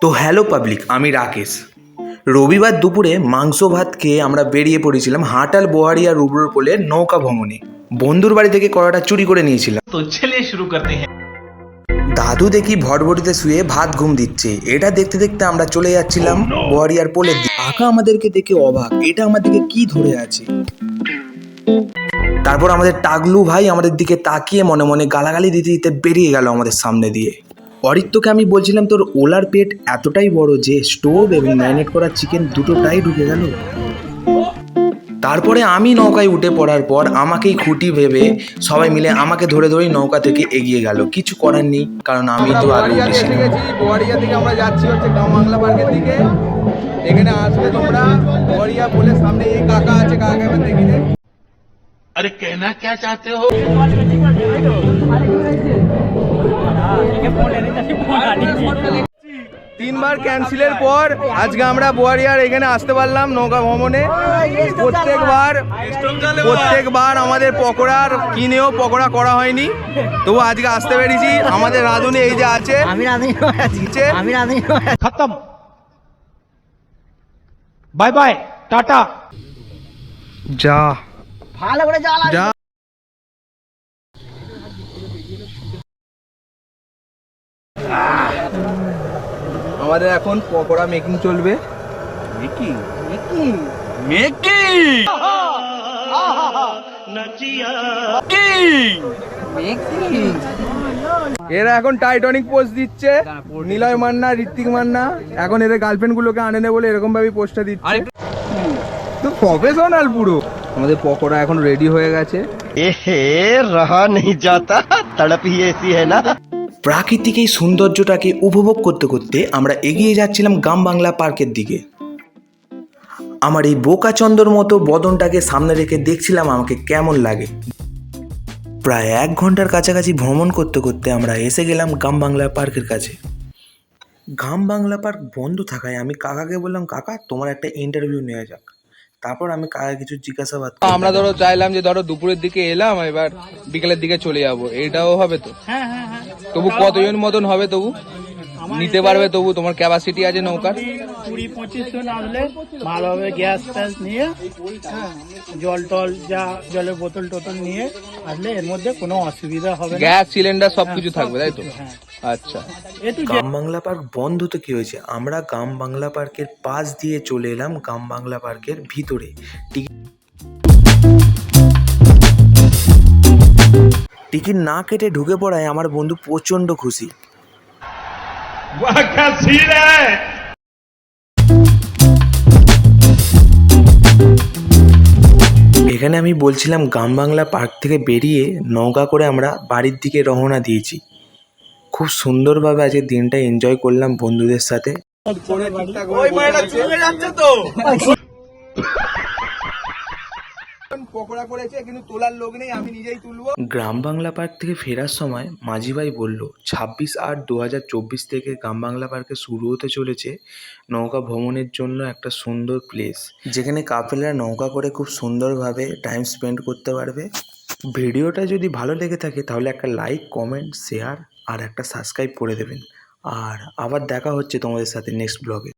তো hello public, আমি রাকেশ। রবিবার দুপুরে মাংস ভাত খেয়ে আমরা বেরিয়ে পড়েছিলাম হাটাল বোহারিয়া রুবরোর পোলে নৌকা ভ্রমণে। বন্ধুর বাড়ি থেকে কড়াটা চুরি করে নিয়েছিলাম। तो चलिए शुरू करते हैं। দাদু দেখি ভটভটিতে শুয়ে ভাত ঘুম দিচ্ছে। এটা দেখতে দেখতে আমরা চলে যাচ্ছিলাম বোহারিয়ার পোলের দিকে। কাকা আমাদেরকে দেখে অবাক, এটা আমাদেরকে কি ধরে আছে। তারপর আমাদের টাগলু ভাই আমাদের দিকে তাকিয়ে মনে মনে গালাগালি দিতে দিতে বেরিয়ে গেল আমাদের সামনে দিয়ে। অরিত্রকে আমি বলছিলাম, তোর ওলার পেট এতটাই বড় যে স্টোভ এবং ম্যারিনেট করা চিকেন দুটোটাই ঢুকে গেল। তারপরে আমি নৌকায় উঠে পড়ার পর আমাকেই খুঁটি ভেবে সবাই মিলে আমাকে ধরে ধরেই নৌকা থেকে এগিয়ে গেল। কিছু করার নেই, কারণ আমি তো আগে উঠেছিলাম। বোয়ারিয়া থেকে আমরা যাচ্ছি হচ্ছে গ্রাম বাংলা পার্কের দিকে। এখানে আসবে তোমরা বোয়ারিয়া বলে সামনে এই কাকা আছে, কাকাকে আমি দেখি রে। अरे कहना क्या चाहते हो? 3বার ক্যান্সেলের পর আজকে আমরা বোয়ারিয়ার এখানে আসতে পারলাম নৌকা ভ্রমণে। প্রত্যেকবার আমাদের পকোড়ার কিনেও পকোড়া করা হয়নি, তবু আজকে আসতে পেরেছি। আমাদের রাঁধুনি এই যে আছে, खत्म, बाय बाय, टाटा। যা যা। আমাদের এখন পকোড়া মেকিং চলবে। এরা এখন টাইটানিক পোজ দিচ্ছে। নিলয় মান্না, ঋত্বিক মান্না এখন এদের গার্লফ্রেন্ড গুলোকে আনে নে বলে এরকম ভাবে পোস্টটা দিচ্ছে। তো প্রফেশনাল পুরো। আমাদের পকোড়া এখন রেডি হয়ে গেছে। रहा नहीं जाता, तड़प ही ऐसी है ना। প্রাকৃতিক এই সৌন্দর্যটাকে উপভোগ করতে করতে আমরা এগিয়ে যাচ্ছিলাম গ্রাম বাংলা পার্কের দিকে। আমার এই বোকাচন্দর মতো বদনটাকে সামনে রেখে দেখছিলাম আমাকে কেমন লাগে। প্রায় 1 ঘন্টার কাছাকাছি ভ্রমণ করতে করতে আমরা এসে গেলাম গ্রাম বাংলা পার্কের কাছে। গ্রাম বাংলা পার্ক বন্ধ থাকায় আমি কাকাকে বললাম, কাকা তোমার একটা ইন্টারভিউ নেওয়া যাক। তারপর আমি কাকা কিছু জিজ্ঞাসাবাদ করলাম। আমরা ধরো চাইলাম যে ধরো দুপুরের দিকে এলাম, এবার বিকেলের দিকে চলে যাবো, এটাও হবে তো? হ্যাঁ হ্যাঁ হ্যাঁ, তবু কতজন মতন হবে? তবু নিতে পারবে? তবু তোমার ক্যাপাসিটি আছে নৌকার? 20-25 জন আসলে ভালোভাবে গ্যাস ট্যাস নিয়ে, হ্যাঁ, জল টল যা জলের বোতল টোতল নিয়ে আসলে এর মধ্যে কোনো অসুবিধা হবে না। গ্যাস সিলিন্ডার সবকিছু থাকবে, তাই তো? হ্যাঁ, আচ্ছা। একটু গ্রাম বাংলা পার্ক বন্ধ তো কি হয়েছে, আমরা গ্রাম বাংলা পার্কের পাশ দিয়ে চলে এলাম গ্রাম বাংলা পার্কের ভিতরে। টিকিট না কেটে ঢুকে পড়ায় আমার বন্ধু প্রচন্ড খুশি। वाह क्या सीन है। এখানে আমি বলছিলাম গ্রাম বাংলা পার্ক থেকে বেরিয়ে নৌকা করে আমরা বাড়ির দিকে রওনা দিয়েছি। খুব সুন্দরভাবে আজকে দিনটা এনজয় করলাম বন্ধুদের সাথে। পকোড়া করেছে কিন্তু তোলার লোক নেই, আমি নিজেই তুলবো। গ্রাম বাংলা পার্ক থেকে ফেরার সময় মাঝি ভাই বলল 26/8/2024 থেকে গ্রাম বাংলা পার্কে শুরু হতে চলেছে নৌকা ভ্রমণের জন্য একটা সুন্দর প্লেস, যেখানে কাপেলরা নৌকা করে খুব সুন্দরভাবে টাইম স্পেন্ড করতে পারবে। ভিডিওটা যদি ভালো লেগে থাকে তাহলে একটা লাইক, কমেন্ট, শেয়ার আর একটা সাবস্ক্রাইব করে দেবেন। আর আবার দেখা হচ্ছে তোমাদের সাথে নেক্সট ব্লগে।